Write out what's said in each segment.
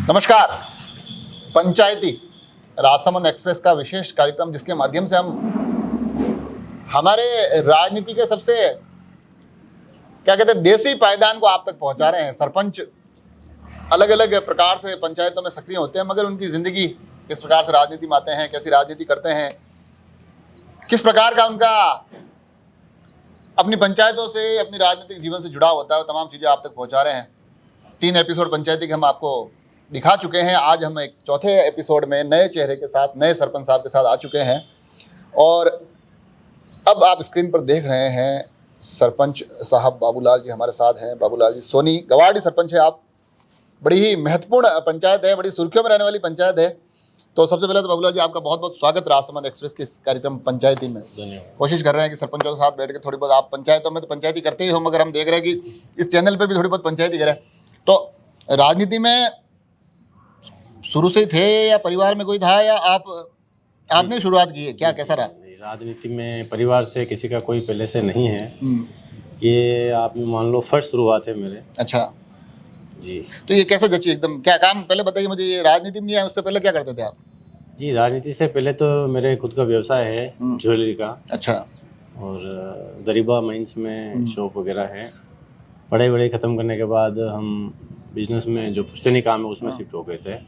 नमस्कार। पंचायती राजसमंद एक्सप्रेस का विशेष कार्यक्रम जिसके माध्यम से हम हमारे राजनीति के सबसे क्या कहते हैं देसी पायदान को आप तक पहुंचा रहे हैं। सरपंच अलग अलग प्रकार से पंचायतों में सक्रिय होते हैं, मगर उनकी ज़िंदगी किस प्रकार से राजनीति में आते हैं, कैसी राजनीति करते हैं, किस प्रकार का उनका अपनी पंचायतों से अपनी राजनीतिक जीवन से जुड़ाव होता है, वो तमाम चीज़ें आप तक पहुंचा रहे हैं। 3 एपिसोड पंचायती के हम आपको दिखा चुके हैं। आज हम एक चौथे एपिसोड में नए चेहरे के साथ, नए सरपंच साहब के साथ आ चुके हैं और अब आप स्क्रीन पर देख रहे हैं सरपंच साहब बाबूलाल जी हमारे साथ हैं। बाबूलाल जी सोनी गवाड़ी सरपंच है। आप बड़ी ही महत्वपूर्ण पंचायत है, बड़ी सुर्खियों में रहने वाली पंचायत है। तो सबसे पहले तो बाबूलाल जी आपका बहुत बहुत स्वागत राजसमंद एक्सप्रेस के इस कार्यक्रम पंचायती में। धन्यवाद। कोशिश कर रहे हैं कि सरपंचों के साथ बैठ के थोड़ी बहुत, आप पंचायतों में तो पंचायती करते ही हो, मगर हम देख रहे हैं कि इस चैनल पर भी थोड़ी बहुत पंचायती करें। तो राजनीति में शुरू से ही थे या परिवार में कोई था या आपने शुरुआत की है, क्या कैसा रहा? राजनीति में परिवार से किसी का कोई पहले से नहीं है। ये आप यूँ मान लो फर्स्ट शुरुआत है मेरे। अच्छा जी। तो ये कैसे जची एकदम, क्या काम पहले बताइए मुझे। ये राजनीति में नहीं है, उससे पहले क्या करते थे आप? जी, राजनीति से पहले तो मेरे खुद का व्यवसाय है ज्वेलरी का। अच्छा। और दरीबा माइंस में शॉप वगैरह है। पढ़ाई वढ़ाई ख़त्म करने के बाद हम बिजनेस में जो पुश्तैनी काम है उसमें शिफ्ट हो गए थे।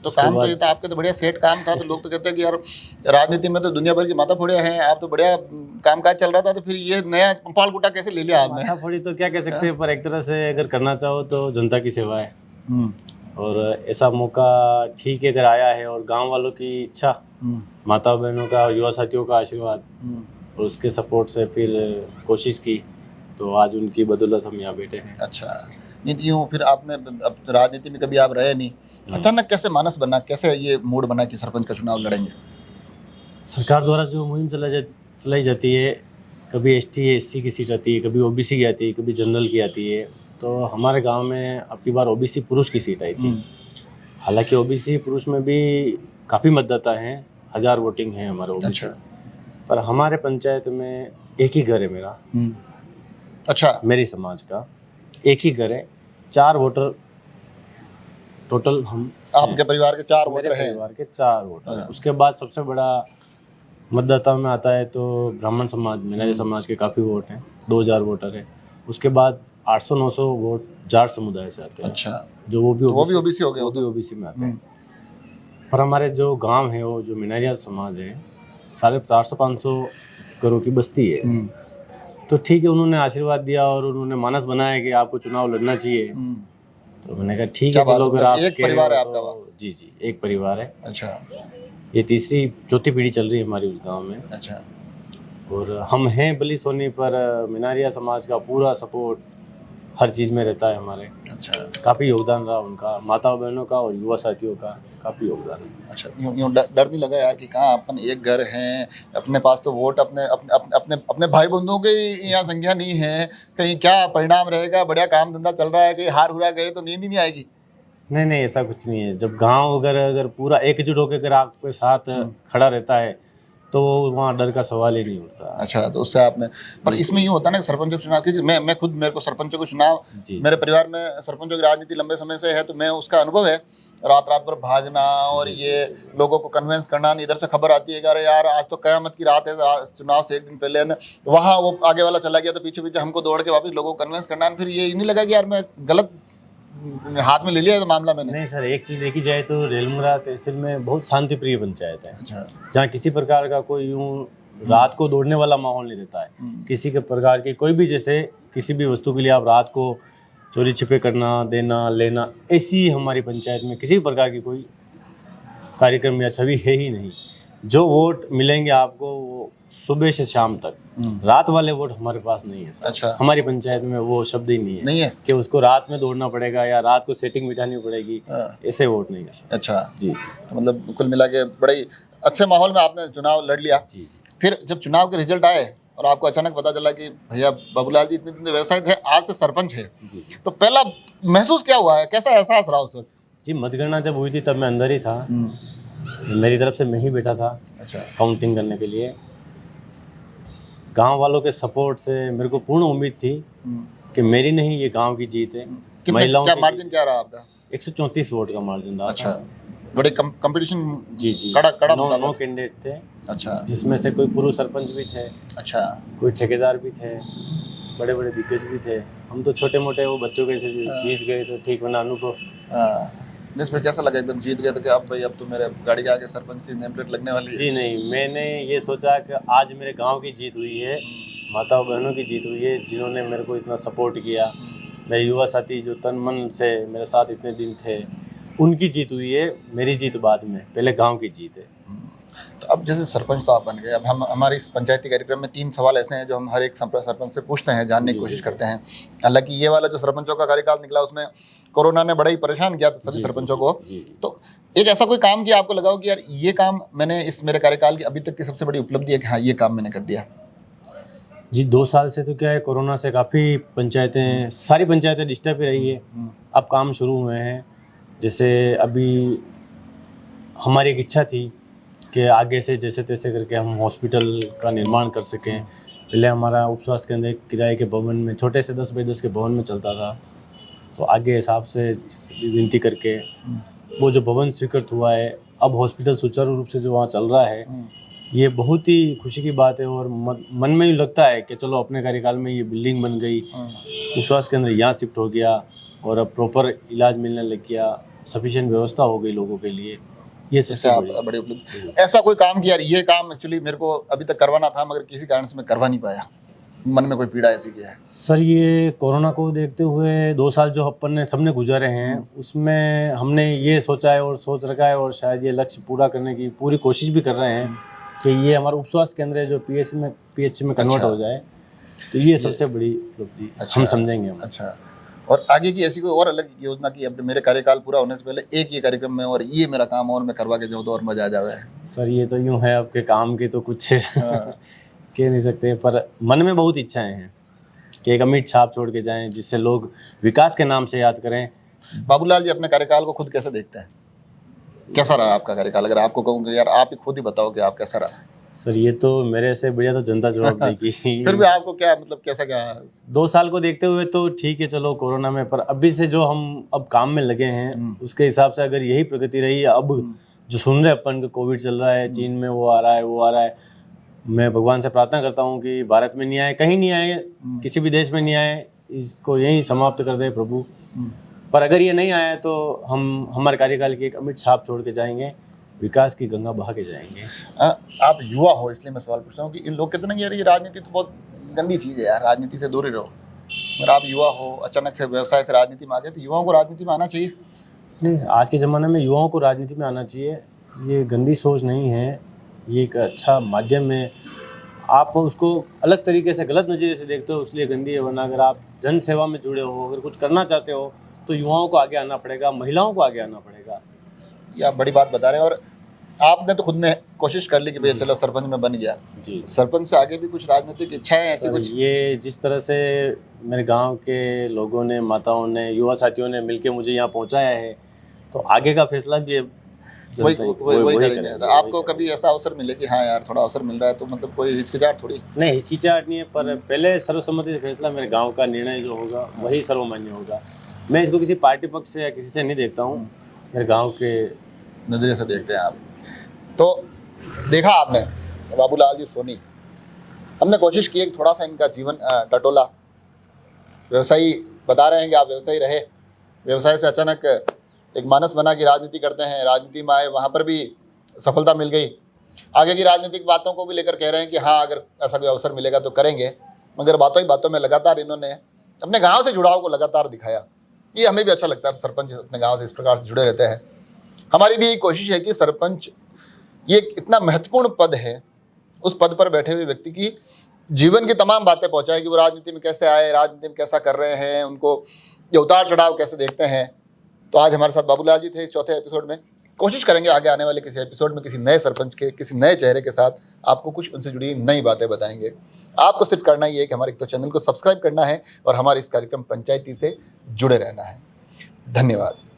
तो काम तो ये था आपके, तो बढ़िया सेट काम था। तो लोग तो कहते हैं कि यार राजनीति में तो दुनिया भर की माथा फोड़े हैं, आप तो बढ़िया कामकाज चल रहा था, तो फिर ये नया पाल गुटा कैसे ले लिया आपने? माथा फोड़ी तो क्या कह सकते हैं, पर एक तरह से अगर करना चाहो तो जनता की सेवा है। और ऐसा मौका ठीक है अगर आया है, और गांव वालों की इच्छा, माता बहनों का, युवा साथियों का आशीर्वाद और उसके सपोर्ट से फिर कोशिश की, तो आज उनकी बदौलत हम यहाँ बैठे हैं। अच्छा, नहीं यूँ फिर आपने अब राजनीति में कभी आप रहे नहीं, अचानक कैसे मानस बना, कैसे ये मूड बना कि सरपंच का चुनाव लड़ेंगे? सरकार द्वारा जो मुहिम चलाई जाती है, कभी ST SC की सीट आती है, कभी OBC की आती है, कभी जनरल की आती है। तो हमारे गांव में अब की बार OBC पुरुष की सीट आई थी। हालांकि OBC पुरुष में भी काफ़ी मतदाता हैं, 1000 वोटिंग है हमारे OBC। अच्छा। पर हमारे पंचायत में एक ही घर है मेरा। अच्छा, मेरी समाज का एक ही घर है, 4 वोटर टोटल हम। आपके परिवार के 4 वोटर हैं? परिवार के 4 वोटर हैं। उसके बाद सबसे बड़ा मतदाताओं में आता है तो ब्राह्मण समाज, मीनारी समाज के काफ़ी वोट हैं, 2000 वोटर है। उसके बाद 800-900 वोट जाट समुदाय से आते हैं। अच्छा, जो वो भी OBC हो गए, वो भी OBC में आते हैं। पर हमारे जो गांव है, वो जो मीनारिया समाज है, 450-500 घरों की बस्ती है। तो ठीक है, उन्होंने आशीर्वाद दिया और उन्होंने मानस बनाया कि आपको चुनाव लड़ना चाहिए। तो मैंने कहा ठीक है, चलो अगर आप एक परिवार है आपका? जी जी, एक परिवार है। अच्छा। ये 3री-4थी पीढ़ी चल रही है हमारी उस गाँव में। अच्छा। और हम हैं बली सोनी, पर मीनारिया समाज का पूरा सपोर्ट हर चीज़ में रहता है हमारे। अच्छा। काफ़ी योगदान रहा उनका, माता बहनों का और युवा साथियों का काफ़ी योगदान है। अच्छा, यूँ डर नहीं लगा यार कि कहाँ अपन एक घर हैं, अपने पास तो वोट अपने अपने अपने अपने भाई बंधुओं की यहाँ संख्या नहीं है, कहीं क्या परिणाम रहेगा? बढ़िया काम धंधा चल रहा है, कहीं हार हुरा गए तो नींद ही नहीं आएगी? नहीं, ऐसा कुछ नहीं है। जब गांव अगर पूरा एकजुट होकर अगर आपके साथ खड़ा रहता है तो वहाँ डर का सवाल ही नहीं होता। अच्छा, तो उससे आपने, पर इसमें यूँ होता है ना सरपंचों के चुनाव, क्योंकि मैं खुद, मेरे को सरपंचों को चुनाव, मेरे परिवार में सरपंचों की राजनीति लंबे समय से है, तो मैं उसका अनुभव है। रात भर भागना और ये लोगों को कन्विंस करना, इधर से खबर आती है कि अरे यार आज तो क़यामत की रात है, चुनाव से एक दिन पहले वहाँ वो आगे वाला चला गया, तो पीछे पीछे हमको दौड़ के वापस लोगों को कन्विंस करना। फिर ये नहीं लगा कि यार मैं गलत हाथ में ले लिया तो मामला मैंने? नहीं सर, एक चीज़ देखी जाए तो रेलमुरा तहसील में बहुत शांतिप्रिय पंचायत है। अच्छा। जहाँ किसी प्रकार का कोई यूँ रात को दौड़ने वाला माहौल नहीं रहता है। किसी के प्रकार की कोई भी, जैसे किसी भी वस्तु के लिए आप रात को चोरी छिपे करना, देना लेना, ऐसी हमारी पंचायत में किसी प्रकार की कोई कार्यक्रम या छवि है ही नहीं। जो वोट मिलेंगे आपको वो सुबह से शाम तक, रात वाले वोट हमारे पास नहीं है सर। अच्छा। हमारी पंचायत में वो शब्द ही नहीं है कि उसको रात में दौड़ना पड़ेगा या रात को सेटिंग बिठानी पड़ेगी, ऐसे वोट नहीं है सर। अच्छा जी। तो मतलब कुल मिला के बड़े ही अच्छे माहौल में आपने चुनाव लड़ लिया। जी। फिर जब चुनाव के रिजल्ट आए और आपको अचानक पता चला कि भैया बाबूलाल जी इतने दिन से व्यवसाय थे, आज से सरपंच है, तो पहला महसूस क्या हुआ है, कैसा एहसास रहा उस वक्त? जी, मतगणना जब हुई थी तब मैं अंदर ही था। मेरी तरफ से मैं ही बैठा था। अच्छा। काउंटिंग करने के लिए। गांव वालों के सपोर्ट से मेरे को पूर्ण उम्मीद थी कि मेरी नहीं, ये गांव की जीत है। महिलाओं क्या मार्जिन क्या रहा आपका? 134 वोट का मार्जिन रहा अच्छा, था। बड़े कंपटीशन। जी जी, कड़ा 9 मुकाबला। कैंडिडेट थे, अच्छा जिसमें से कोई पूर्व सरपंच भी थे, अच्छा। कोई ठेकेदार भी थे, बड़े बड़े दिग्गज भी थे। हम तो छोटे मोटे वो बच्चों के से जीत गए, तो ठीक बना अनुभव। नहीं, फिर कैसा लगा एकदम जीत गए तो कि अब भाई अब तो मेरे गाड़ी के आगे सरपंच की नेम प्लेट लगने वाली है? जी नहीं, मैंने ये सोचा कि आज मेरे गांव की जीत हुई है, माताओं बहनों की जीत हुई है, जिन्होंने मेरे को इतना सपोर्ट किया। मेरे युवा साथी जो तन मन से मेरे साथ इतने दिन थे, उनकी जीत हुई है। मेरी जीत बाद में, पहले गांव की जीत है। तो अब जैसे सरपंच तो आप बन गए, अब हम हमारे इस पंचायती कार्यक्रम में 3 सवाल ऐसे हैं जो हम हर एक सरपंच से पूछते हैं, जानने की जी, कोशिश जी, करते हैं। हालांकि ये वाला जो सरपंचों का कार्यकाल निकला उसमें कोरोना ने बड़ा ही परेशान किया था सभी जी, सरपंचों जी, को। जी, जी। तो एक ऐसा कोई काम किया आपको लगा हो कि यार ये काम मैंने इस मेरे कार्यकाल की अभी तक की सबसे बड़ी उपलब्धि है कि हाँ ये काम मैंने कर दिया? जी, 2 साल से तो क्या है, कोरोना से काफ़ी पंचायतें, सारी पंचायतें डिस्टर्ब ही रही है। अब काम शुरू हुए हैं। जैसे अभी हमारी एक इच्छा थी कि आगे से जैसे तैसे करके हम हॉस्पिटल का निर्माण कर सकें। पहले हमारा उप स्वास्थ्य केंद्र एक किराए के भवन में, छोटे से 10 बाई 10 के भवन में चलता था। तो आगे हिसाब से विनती करके वो जो भवन स्वीकृत हुआ है, अब हॉस्पिटल सुचारू रूप से जो वहाँ चल रहा है, ये बहुत ही खुशी की बात है। और मन में यूँ लगता है कि चलो अपने कार्यकाल में ये बिल्डिंग बन गई, उप स्वास्थ्य केंद्र यहाँ शिफ्ट हो गया और अब प्रॉपर इलाज मिलने लग गया, सफिशिएंट व्यवस्था हो गई लोगों के लिए। ये सबसे बड़ी उपलब्धि। ऐसा कोई काम कि यार ये काम एक्चुअली मेरे को अभी तक करवाना था मगर किसी कारण से मैं करवा नहीं पाया, मन में कोई पीड़ा ऐसी क्या है? सर, ये कोरोना को देखते हुए 2 साल जो अपन ने सबने गुजारे हैं, उसमें हमने ये सोचा है और सोच रखा है, और शायद ये लक्ष्य पूरा करने की पूरी कोशिश भी कर रहे हैं कि ये हमारा उप स्वास्थ्य केंद्र है जो पीएचसी में कन्वर्ट हो जाए। तो ये सबसे बड़ी उपलब्धि हम समझेंगे हम। अच्छा, और आगे की ऐसी कोई और अलग योजना की अब मेरे कार्यकाल पूरा होने से पहले एक ये कार्यक्रम में और ये मेरा काम और मैं करवा के जाऊँ तो और मजा आ जावे? सर, ये तो यूँ है, आपके काम की तो कुछ कह नहीं सकते, पर मन में बहुत इच्छाएं हैं कि एक अमिट छाप छोड़ के जाएं, जिससे लोग विकास के नाम से याद करें। बाबूलाल जी अपने कार्यकाल को खुद कैसे देखते हैं? कैसा रहा आपका कार्यकाल? अगर आपको कहूँ कि यार आप ही खुद ही बताओ कि आप कैसा रहा। सर, ये तो मेरे से बढ़िया तो जनता जवाब देगी। फिर भी आपको क्या मतलब कैसा क्या? 2 साल को देखते हुए तो ठीक है, चलो कोरोना में, पर अभी से जो हम अब काम में लगे हैं उसके हिसाब से अगर यही प्रगति रही, अब जो सुन रहे अपन, कोविड चल रहा है, चीन में वो आ रहा है, वो आ रहा है, मैं भगवान से प्रार्थना करता हूँ कि भारत में नहीं आए, कहीं नहीं आए, किसी भी देश में नहीं आए, इसको यहीं समाप्त कर दे प्रभु। पर अगर ये नहीं आया तो हम हमारे कार्यकाल की एक अमिट छाप छोड़ के जाएंगे, विकास की गंगा बहा के जाएंगे। आप युवा हो इसलिए मैं सवाल पूछता हूँ कि इन लोग कहते हैं ना कि यार ये राजनीति तो बहुत गंदी चीज़ है यार, राजनीति से दूर ही रहो। अगर आप युवा हो, अचानक से व्यवसाय से राजनीति में आ गए, तो युवाओं को राजनीति में आना चाहिए? नहीं, आज के ज़माने में युवाओं को राजनीति में आना चाहिए। ये गंदी सोच नहीं है, ये एक अच्छा माध्यम है। आप उसको अलग तरीके से, गलत नज़रिए से देखते हो इसलिए गंदी है, वरना अगर आप जन सेवा में जुड़े हो, अगर कुछ करना चाहते हो तो युवाओं को आगे आना पड़ेगा, महिलाओं को आगे आना पड़ेगा। ये आप बड़ी बात बता रहे हैं। और आपने तो खुद ने कोशिश कर ली कि भैया चलो सरपंच में बन गया जी, सरपंच से आगे भी कुछ राजनीतिक इच्छाएं ऐसी कुछ? ये जिस तरह से मेरे गांव के लोगों ने, माताओं ने, युवा साथियों ने मिलके मुझे यहाँ पहुँचाया है, तो आगे का फैसला भी वही करेंगे। तो आपको कभी ऐसा अवसर मिले कि हाँ यार थोड़ा अवसर मिल रहा है, तो मतलब कोई हिचकिचाहट थोड़ी? नहीं, हिचकिचाहट नहीं है, पर पहले सर्वसम्मति से फैसला, मेरे गाँव का निर्णय जो होगा वही सर्वमान्य होगा। मैं इसको किसी पार्टी पक्ष से या किसी से नहीं देखता हूँ, मेरे गाँव के नज़रिए से देखते हैं आप। तो देखा आपने बाबूलाल जी सोनी, हमने कोशिश की है कि थोड़ा सा इनका जीवन टटोला। व्यवसायी बता रहे हैं कि आप व्यवसायी रहे, व्यवसाय से अचानक एक मानस बना कि राजनीति करते हैं, राजनीति में आए, वहाँ पर भी सफलता मिल गई। आगे की राजनीतिक बातों को भी लेकर कह रहे हैं कि हाँ अगर ऐसा कोई अवसर मिलेगा तो करेंगे, मगर बातों ही बातों में लगातार इन्होंने अपने गाँव से जुड़ाव को लगातार दिखाया। ये हमें भी अच्छा लगता है, सरपंच अपने गाँव से इस प्रकार से जुड़े रहते हैं। हमारी भी कोशिश है कि सरपंच ये इतना महत्वपूर्ण पद है, उस पद पर बैठे हुए व्यक्ति की जीवन की तमाम बातें पहुंचाए कि वो राजनीति में कैसे आए, राजनीति में कैसा कर रहे हैं, उनको ये उतार चढ़ाव कैसे देखते हैं। तो आज हमारे साथ बाबूलाल जी थे इस चौथे एपिसोड में। कोशिश करेंगे आगे आने वाले किसी एपिसोड में किसी नए सरपंच के, किसी नए चेहरे के साथ आपको कुछ उनसे जुड़ी नई बातें बताएंगे। आपको सिर्फ करना ही है कि हमारे एक तो चैनल को सब्सक्राइब करना है और हमारे इस कार्यक्रम पंचायती से जुड़े रहना है। धन्यवाद।